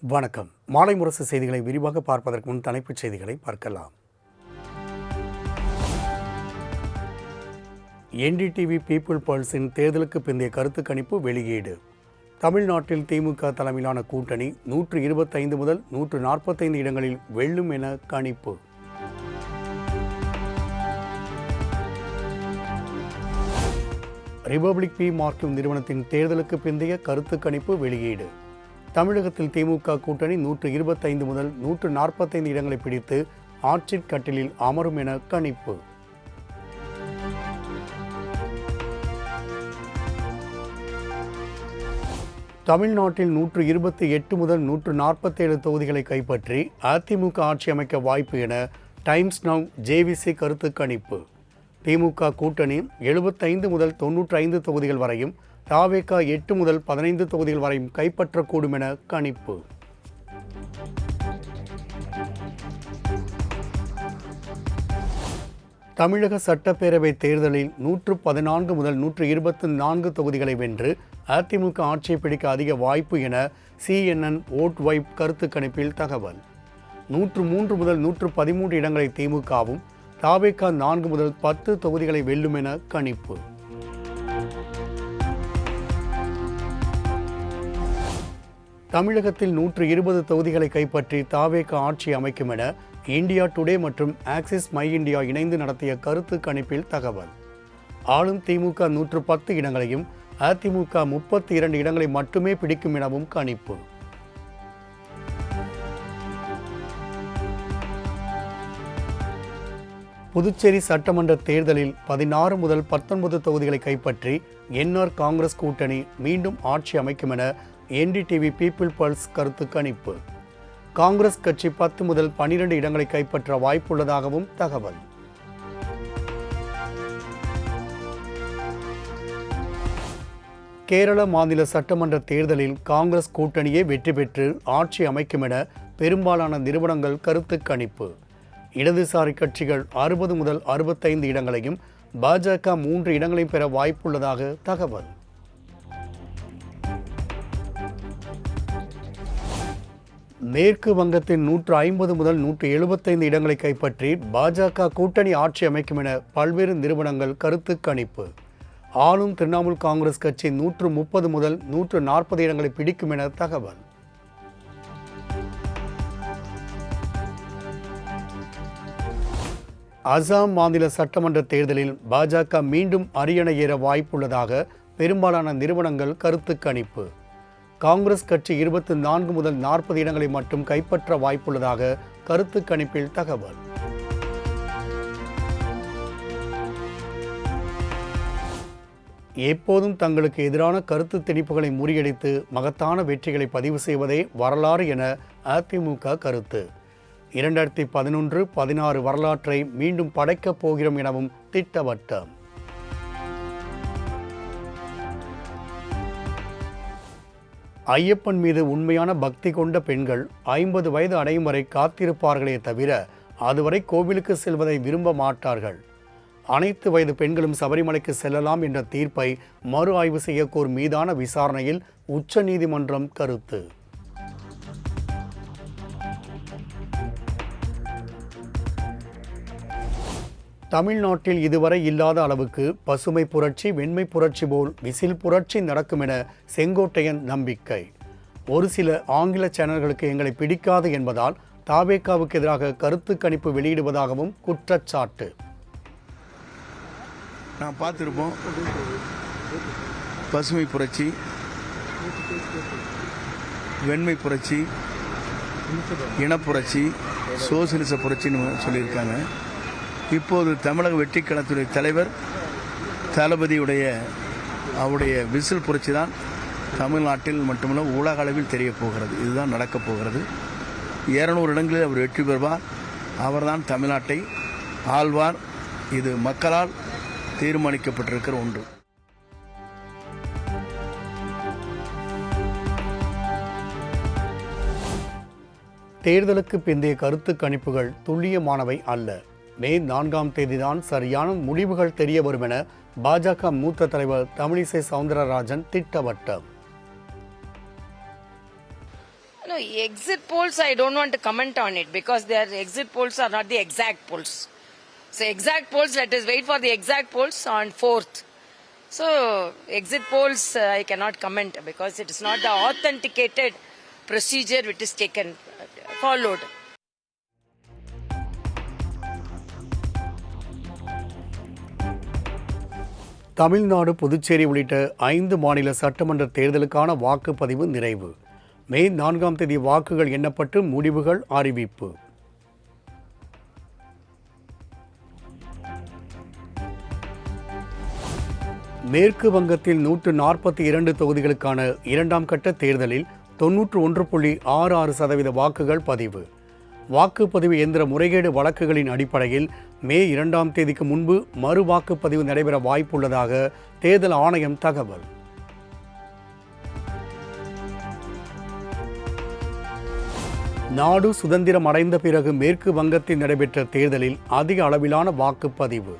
வணக்கம். மாலை முரசு செய்திகளை விரிவாக பார்ப்பதற்கு முன் தலைப்புச் செய்திகளை பார்க்கலாம். என்டிடிவி பீப்புள் பல்ஸின் தேர்தலுக்கு பிந்தைய கருத்து கணிப்பு வெளியீடு. தமிழ்நாட்டில் திமுக தலைமையிலான கூட்டணி 125 முதல் 145 இடங்களில் வெல்லும் என கணிப்பு. ரிபப்ளிக் பி மார்க்கும் நிறுவனத்தின் தேர்தலுக்கு பிந்தைய கருத்து கணிப்பு வெளியீடு. தமிழகத்தில் திமுக கூட்டணி 125 முதல் 145 இடங்களை பிடித்து ஆட்சிக் கட்டிலில் அமரும் என கணிப்பு. தமிழ்நாட்டில் 128 முதல் 147 தொகுதிகளை கைப்பற்றி அதிமுக ஆட்சி அமைக்க வாய்ப்பு என டைம்ஸ் நவ் ஜேவிசி கருத்து கணிப்பு. திமுக கூட்டணி 75 முதல் 95 தொகுதிகள் வரையும், தவேக 8 முதல் 15 தொகுதிகள் வரையும் கைப்பற்றக்கூடும் என கணிப்பு. தமிழக சட்டப்பேரவை தேர்தலில் 114 முதல் 124 தொகுதிகளை வென்று அதிமுக ஆட்சியை பிடிக்க அதிக வாய்ப்பு என CNN ஓட் வைப் கருத்து கணிப்பில் தகவல். 103 முதல் 113 இடங்களை திமுகவும், தவேக 4 முதல் 10 தொகுதிகளை வெல்லும் என கணிப்பு. தமிழகத்தில் 120 தொகுதிகளை கைப்பற்றி தவேக ஆட்சி அமைக்கும் என இந்தியா டுடே மற்றும் ஆக்சிஸ் மை இந்தியா இணைந்து நடத்திய கருத்து கணிப்பில் தகவல். ஆளும் திமுக 110 இடங்களையும், அதிமுக 32 இடங்களை மட்டுமே பிடிக்கும் எனவும் கணிப்பு. புதுச்சேரி சட்டமன்ற தேர்தலில் 16 முதல் 19 தொகுதிகளை கைப்பற்றி என்ஆர் காங்கிரஸ் கூட்டணி மீண்டும் ஆட்சி அமைக்கும் என என்டிடிவி பீப்புள் பல்ஸ் கருத்து கணிப்பு. காங்கிரஸ் கட்சி 10 முதல் 12 இடங்களை கைப்பற்ற வாய்ப்புள்ளதாகவும் தகவல். கேரள மாநில சட்டமன்ற தேர்தலில் காங்கிரஸ் கூட்டணியே வெற்றி பெற்று ஆட்சி அமைக்கும் என பெரும்பாலான நிறுவனங்கள் கருத்து கணிப்பு. இடதுசாரி கட்சிகள் 60 முதல் 65 இடங்களையும், பாஜக 3 இடங்களையும் பெற வாய்ப்புள்ளதாக தகவல். மேற்கு வங்கத்தின் 150 முதல் 175 இடங்களை கைப்பற்றி பாஜக கூட்டணி ஆட்சி அமைக்கும் என பல்வேறு நிறுவனங்கள் கருத்து கணிப்பு. ஆளும் திரிணாமுல் காங்கிரஸ் கட்சி 130 முதல் 140 இடங்களை பிடிக்கும் என தகவல். அசாம் மாநில சட்டமன்ற தேர்தலில் பாஜக மீண்டும் அரியணை ஏற வாய்ப்புள்ளதாக பெரும்பாலான நிறுவனங்கள் கருத்து கணிப்பு. காங்கிரஸ் கட்சி 24 முதல் 40 இடங்களை மட்டும் கைப்பற்ற வாய்ப்புள்ளதாக கருத்து கணிப்பில் தகவல். எப்போதும் தங்களுக்கு எதிரான கருத்து திணிப்புகளை முறியடித்து மகத்தான வெற்றிகளை பதிவு செய்வதே வரலாறு என அதிமுக கருத்து. 2011-16 வரலாற்றை மீண்டும் படைக்கப் போகிறோம் எனவும் திட்டவட்டம். ஐயப்பன் மீது உண்மையான பக்தி கொண்ட பெண்கள் 50 வயது அடையும் வரை காத்திருப்பார்களே தவிர அதுவரை கோவிலுக்கு செல்வதை விரும்ப மாட்டார்கள். அனைத்து வயது பெண்களும் சபரிமலைக்கு செல்லலாம் என்ற தீர்ப்பை மறு ஆய்வு செய்ய கோரும் மீதான விசாரணையில் உச்சநீதிமன்றம் கருத்து. தமிழ்நாட்டில் இதுவரை இல்லாத அளவுக்கு பசுமை புரட்சி, வெண்மை புரட்சி போல் விசில் புரட்சி நடக்கும் என செங்கோட்டையன் நம்பிக்கை. ஒரு சில ஆங்கில சேனல்களுக்கு எங்களை பிடிக்காது என்பதால் தவேகவுக்கு எதிராக கருத்து கணிப்பு வெளியிடுவதாகவும் குற்றச்சாட்டு. நான் பார்த்துருப்போம், பசுமை புரட்சி, வெண்மை புரட்சி, இனப்புரட்சி, சோசியலிச புரட்சின்னு சொல்லியிருக்காங்க. இப்போது தமிழக வெற்றி கழகத்துடைய தலைவர் தளபதியுடைய அவருடைய விசில் புரட்சி தான் தமிழ்நாட்டில் மட்டுமல்ல உலக அளவில் தெரிய போகிறது. இதுதான் நடக்கப் போகிறது. 200 இடங்களில் அவர் வெற்றி பெறுவார். அவர்தான் தமிழ்நாட்டை ஆள்வார். இது மக்களால் தீர்மானிக்கப்பட்டிருக்கிற ஒன்று. தேர்தலுக்கு பிந்தைய கருத்து கணிப்புகள் துல்லியமானவை அல்ல. மே 4ஆம் தேதிதான் சரியான முடிவுகள் தெரிய வரும் என பாஜக மூத்த தலைவர் Tamilisai Soundararajan திட்டவட்டம். No, exit polls, I don't want to comment on it because their exit polls are not the exact polls. So exact polls, let us wait for the exact polls on 4th. So exit polls, I cannot comment because it is not the authenticated procedure which is taken, followed. Tamil Nadu, Puducherry உள்ளிட்ட 5 மாநில சட்டமன்ற தேர்தலுக்கான வாக்குப்பதிவு நிறைவு. மே 4ஆம் தேதி வாக்குகள் எண்ணப்பட்டு முடிவுகள் அறிவிப்பு. மேற்கு வங்கத்தில் 142 தொகுதிகளுக்கான 2ஆம் கட்ட தேர்தலில் 91.66% வாக்குகள் பதிவு. வாக்குப்பதிவு எந்திர முறைகேடு வழக்குகளின் அடிப்படையில் மே 2ஆம் தேதிக்கு முன்பு மறு வாக்குப்பதிவு நடைபெற வாய்ப்புள்ளதாக தேர்தல் ஆணையம் தகவல். நாடு சுதந்திரம் அடைந்த பிறகு மேற்கு வங்கத்தில் நடைபெற்ற தேர்தலில் அதிக அளவிலான வாக்குப்பதிவு.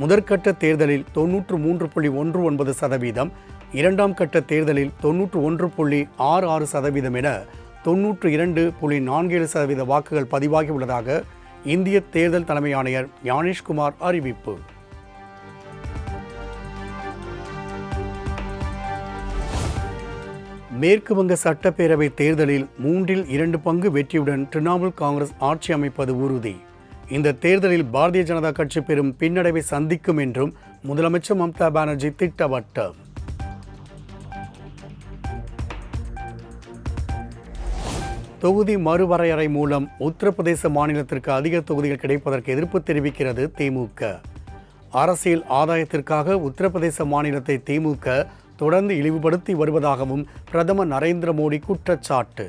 முதற்கட்ட தேர்தலில் 93.19%, 2ஆம் கட்ட தேர்தலில் 91.66% என 92.47% வாக்குகள் பதிவாகியுள்ளதாக இந்திய தேர்தல் தலைமை ஆணையர் ஞானேஷ்குமார் அறிவிப்பு. மேற்கு வங்க சட்டப்பேரவை தேர்தலில் 2 பங்கு வெற்றியுடன் திரிணாமுல் காங்கிரஸ் ஆட்சி அமைப்பது உறுதி. இந்த தேர்தலில் பாரதிய ஜனதா கட்சி பெரும் பின்னடைவை சந்திக்கும் என்றும் முதலமைச்சர் மம்தா பானர்ஜி திட்டவட்டம். தொகுதி மறுவரையறை மூலம் உத்தரப்பிரதேச மாநிலத்திற்கு அதிக தொகுதிகள் கிடைப்பதற்கு எதிர்ப்பு தெரிவிக்கிறது திமுக. அரசியல் ஆதாயத்திற்காக உத்தரப்பிரதேச மாநிலத்தை திமுக தொடர்ந்து இழிவுபடுத்தி வருவதாகவும் பிரதமர் நரேந்திர மோடி குற்றச்சாட்டு.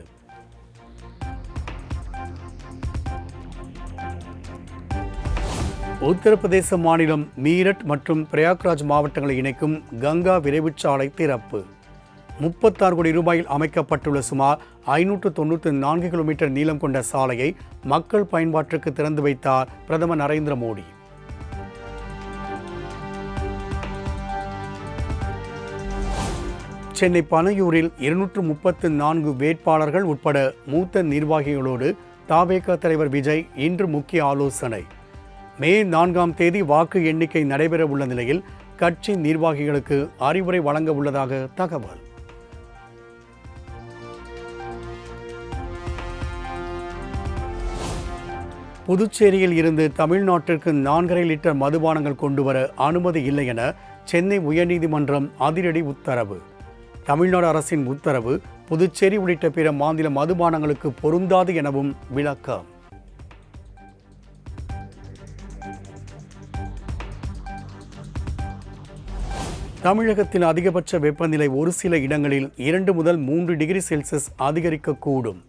உத்தரப்பிரதேச மாநிலம் மீரட் மற்றும் பிரயாக்ராஜ் மாவட்டங்களை இணைக்கும் கங்கா விரைவுச் சாலை திறப்பு. 36 கோடி ரூபாயில் அமைக்கப்பட்டுள்ள சுமார் 594 கிலோமீட்டர் நீளம் கொண்ட சாலையை மக்கள் பயன்பாட்டிற்கு திறந்து வைத்தார் பிரதமர் நரேந்திர மோடி. சென்னை பனையூரில் 234 வேட்பாளர்கள் உட்பட மூத்த நிர்வாகிகளோடு தவேக தலைவர் விஜய் இன்று முக்கிய ஆலோசனை. மே 4ஆம் தேதி வாக்கு எண்ணிக்கை நடைபெற உள்ள நிலையில் கட்சி நிர்வாகிகளுக்கு அறிவுரை வழங்க உள்ளதாக தகவல். புதுச்சேரியில் இருந்து தமிழ்நாட்டிற்கு 4.5 லிட்டர் மதுபானங்கள் கொண்டுவர அனுமதி இல்லை என சென்னை உயர்நீதிமன்றம் அதிரடி உத்தரவு. தமிழ்நாடு அரசின் உத்தரவு புதுச்சேரி உள்ளிட்ட பிற மாநில மதுபானங்களுக்கு பொருந்தாது எனவும் விளக்கம். தமிழகத்தில் அதிகபட்ச வெப்பநிலை ஒரு சில இடங்களில் 2 முதல் 3 டிகிரி செல்சியஸ் அதிகரிக்கக்கூடும்.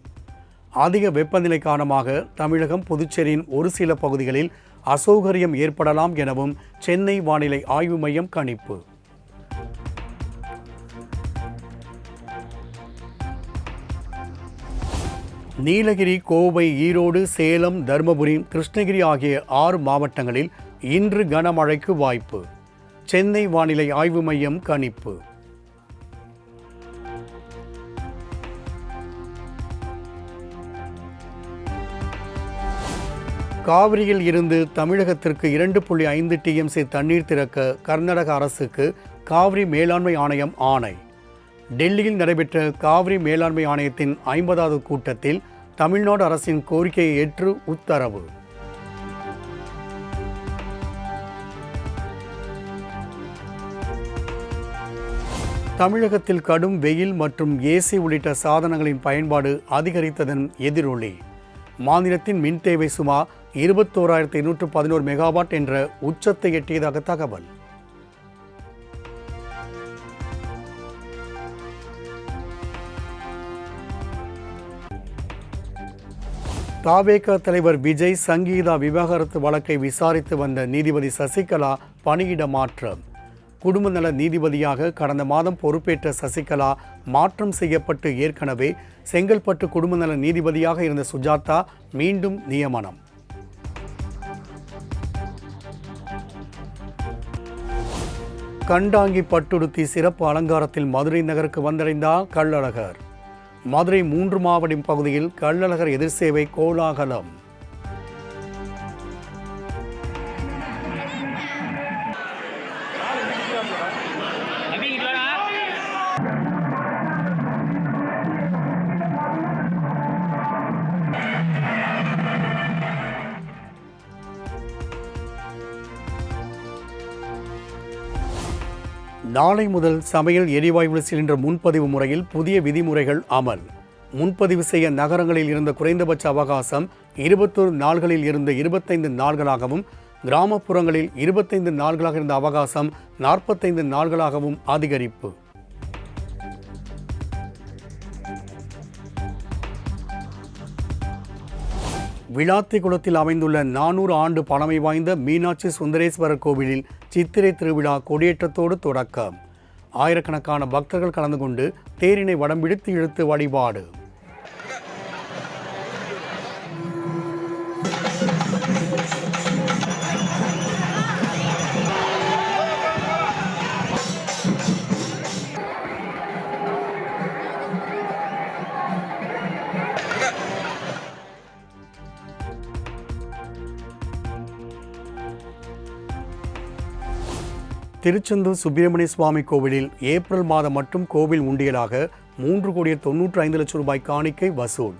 அதிக வெப்பநிலை காரணமாக தமிழகம், புதுச்சேரியின் ஒரு சில பகுதிகளில் அசௌகரியம் ஏற்படலாம் எனவும் சென்னை வானிலை ஆய்வு மையம் கணிப்பு. நீலகிரி, கோவை, ஈரோடு, சேலம், தருமபுரி, கிருஷ்ணகிரி ஆகிய 6 மாவட்டங்களில் இன்று கனமழைக்கு வாய்ப்பு. சென்னை வானிலை ஆய்வு மையம் கணிப்பு. காவிரியில் இருந்து தமிழகத்திற்கு 2.5 TMC தண்ணீர் திறக்க கர்நாடக அரசுக்கு காவிரி மேலாண்மை ஆணையம் ஆணை. டெல்லியில் நடைபெற்ற காவிரி மேலாண்மை ஆணையத்தின் 50வது கூட்டத்தில் தமிழ்நாடு அரசின் கோரிக்கையை ஏற்று உத்தரவு. தமிழகத்தில் கடும் வெயில் மற்றும் ஏசி உள்ளிட்ட சாதனங்களின் பயன்பாடு அதிகரித்ததன் எதிரொலி. மாநிலத்தின் மின் தேவை சுமார் 21,811 மெகாவாட் என்ற உச்சத்தை எட்டியதாக தகவல். தவேக தலைவர் விஜய் சங்கீதா விவாகரத்து வழக்கை விசாரித்து வந்த நீதிபதி சசிகலா பணியிட மாற்றம். குடும்ப நல நீதிபதியாக கடந்த மாதம் பொறுப்பேற்ற சசிகலா மாற்றம் செய்யப்பட்டு ஏற்கனவே செங்கல்பட்டு குடும்ப நல நீதிபதியாக இருந்த சுஜாதா மீண்டும் நியமனம். கண்டாங்கி பட்டுடுத்தி சிறப்பு அலங்காரத்தில் மதுரை நகருக்கு வந்தடைந்தார் கள்ளழகர். மதுரை 3 மாவடி பகுதியில் கள்ளழகர் எதிர்சேவை கோலாகலம். நாளை முதல் சமையல் எரிவாயு சிலிண்டர் முன்பதிவு முறையில் புதிய விதிமுறைகள் அமல். முன்பதிவு செய்ய நகரங்களில் இருந்த குறைந்தபட்ச அவகாசம் 21 நாள்களில் இருந்து 25 நாள்களாகவும், கிராமப்புறங்களில் 25 நாள்களாக இருந்த அவகாசம் 45 நாள்களாகவும் அதிகரிப்பு. விளாத்திக்குளத்தில் அமைந்துள்ள 400 ஆண்டு பழமை வாய்ந்த மீனாட்சி சுந்தரேஸ்வரர் கோவிலில் சித்திரை திருவிழா கொடியேற்றத்தோடு தொடக்கம். ஆயிரக்கணக்கான பக்தர்கள் கலந்து கொண்டு தேரினை வடம் பிடித்து இழுத்து வழிபாடு. திருச்செந்தூர் சுப்பிரமணிய சுவாமி கோவிலில் ஏப்ரல் மாதம் மட்டும் கோவில் உண்டியலாக 3,95,00,000 ரூபாய் காணிக்கை வசூல்.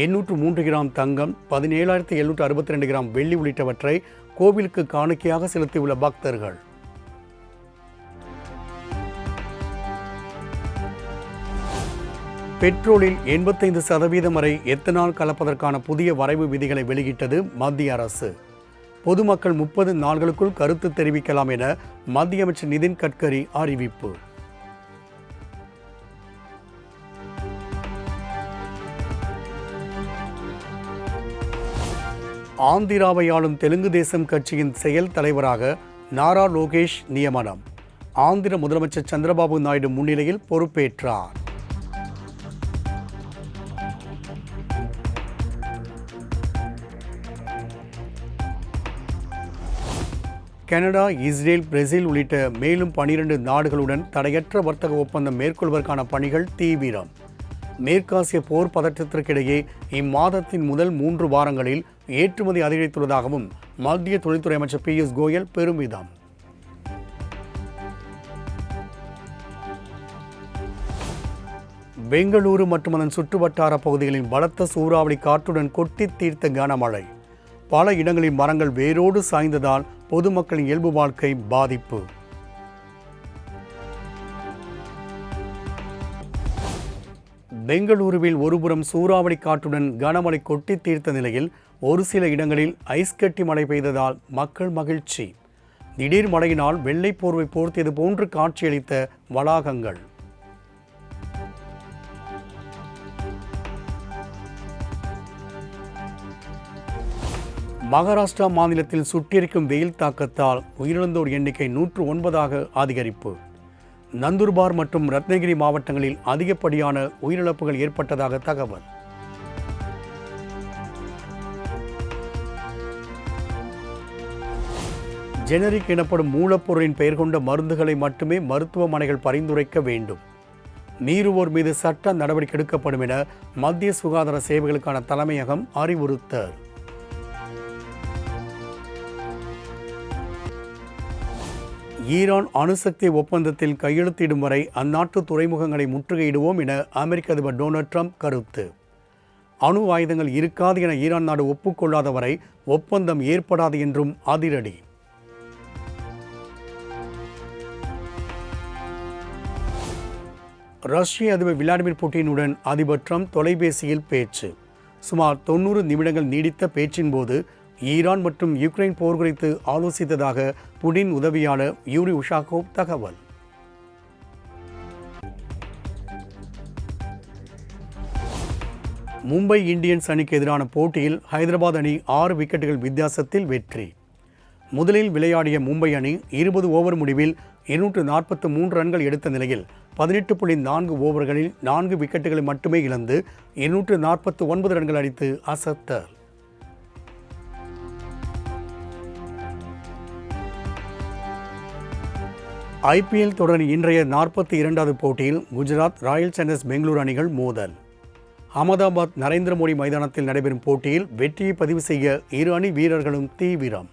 803 கிராம் தங்கம், 17,762 கிராம் வெள்ளி உள்ளிட்டவற்றை கோவிலுக்கு காணிக்கையாக செலுத்தியுள்ள பக்தர்கள். பெட்ரோலில் 85% வரை எத்தனால் கலப்பதற்கான புதிய வரைவு விதிகளை வெளியிட்டது மத்திய அரசு. பொதுமக்கள் 30 நாட்களுக்குள் கருத்து தெரிவிக்கலாம் என மத்திய அமைச்சர் நிதின் கட்கரி அறிவிப்பு. ஆந்திராவை ஆளும் தெலுங்கு தேசம் கட்சியின் செயல் தலைவராக நாரா லோகேஷ் நியமனம். ஆந்திர முதலமைச்சர் சந்திரபாபு நாயுடு முன்னிலையில் பொறுப்பேற்றார். கனடா, இஸ்ரேல், பிரேசில் உள்ளிட்ட மேலும் 12 நாடுகளுடன் தடையற்ற வர்த்தக ஒப்பந்தம் மேற்கொள்வதற்கான பணிகள் தீவிரம். மேற்காசிய போர் பதற்றத்திற்கிடையே இம்மாதத்தின் முதல் 3 வாரங்களில் ஏற்றுமதி அதிகரித்துள்ளதாகவும் மத்திய தொழில்துறை அமைச்சர் பியூஷ் கோயல் பெருமிதம். பெங்களூரு மற்றும் அதன் சுற்றுவட்டார பகுதிகளில் பலத்த சூறாவளி காற்றுடன் கொட்டி தீர்த்த கனமழை. பல இடங்களில் மரங்கள் வேரோடு சாய்ந்ததால் பொதுமக்களின் இயல்பு வாழ்க்கை பாதிப்பு. பெங்களூருவில் ஒருபுறம் சூறாவளி காற்றுடன் கனமழை கொட்டி தீர்த்த நிலையில் ஒரு சில இடங்களில் ஐஸ் கட்டி மழை பெய்ததால் மக்கள் மகிழ்ச்சி. திடீர் மழையினால் வெள்ளை போர்வை போர்த்தியது போன்று காட்சியளித்த வளாகங்கள். மகாராஷ்டிரா மாநிலத்தில் சுட்டெரிக்கும் வெயில் தாக்கத்தால் உயிரிழந்தோர் எண்ணிக்கை 109ஆக அதிகரிப்பு. நந்துர்பார் மற்றும் ரத்னகிரி மாவட்டங்களில் அதிகப்படியான உயிரிழப்புகள் ஏற்பட்டதாக தகவல். ஜெனரிக் எனப்படும் மூலப்பொருளின் பெயர் கொண்ட மருந்துகளை மட்டுமே மருத்துவமனைகள் பரிந்துரைக்க வேண்டும். மீறுவோர் மீது சட்ட நடவடிக்கை எடுக்கப்படும் என மத்திய சுகாதார சேவைகளுக்கான தலைமையகம் அறிவுறுத்தல். ஈரான் அணுசக்தி ஒப்பந்தத்தில் கையெழுத்திடும் வரை அந்நாட்டு துறைமுகங்களை முற்றுகையிடுவோம் என அமெரிக்க அதிபர் டொனால்ட் ட்ரம்ப் கருத்து. அணு ஆயுதங்கள் இருக்காது என ஈரான் நாடு ஒப்புக்கொள்ளாத வரை ஒப்பந்தம் ஏற்படாது என்றும் அதிரடி. ரஷ்ய அதிபர் விளாடிமிர் புட்டினுடன் அதிபர் ட்ரம்ப் தொலைபேசியில் பேச்சு. சுமார் 90 நிமிடங்கள் நீடித்த பேச்சின் போது ஈரான் மற்றும் யுக்ரைன் போர் குறித்து ஆலோசித்ததாக புடின் உதவியாளர் யூரி உஷாகோவ் தகவல். மும்பை இந்தியன்ஸ் அணிக்கு எதிரான போட்டியில் ஹைதராபாத் அணி 6 விக்கெட்டுகள் வித்தியாசத்தில் வெற்றி. முதலில் விளையாடிய மும்பை அணி 20 ஓவர் முடிவில் 243 ரன்கள் எடுத்த நிலையில் 18.4 ஓவர்களில் 4 விக்கெட்டுகளை மட்டுமே இழந்து 249 ரன்கள் அடித்து அசத்தல். ஐபிஎல் தொடரின் இன்றைய 42வது போட்டியில் குஜராத், ராயல் சேலஞ்சர்ஸ் பெங்களூரு அணிகள் மோதல். அகமதாபாத் நரேந்திர மோடி மைதானத்தில் நடைபெறும் போட்டியில் வெற்றியை பதிவு செய்ய இரு அணி வீரர்களும் தீவிரம்.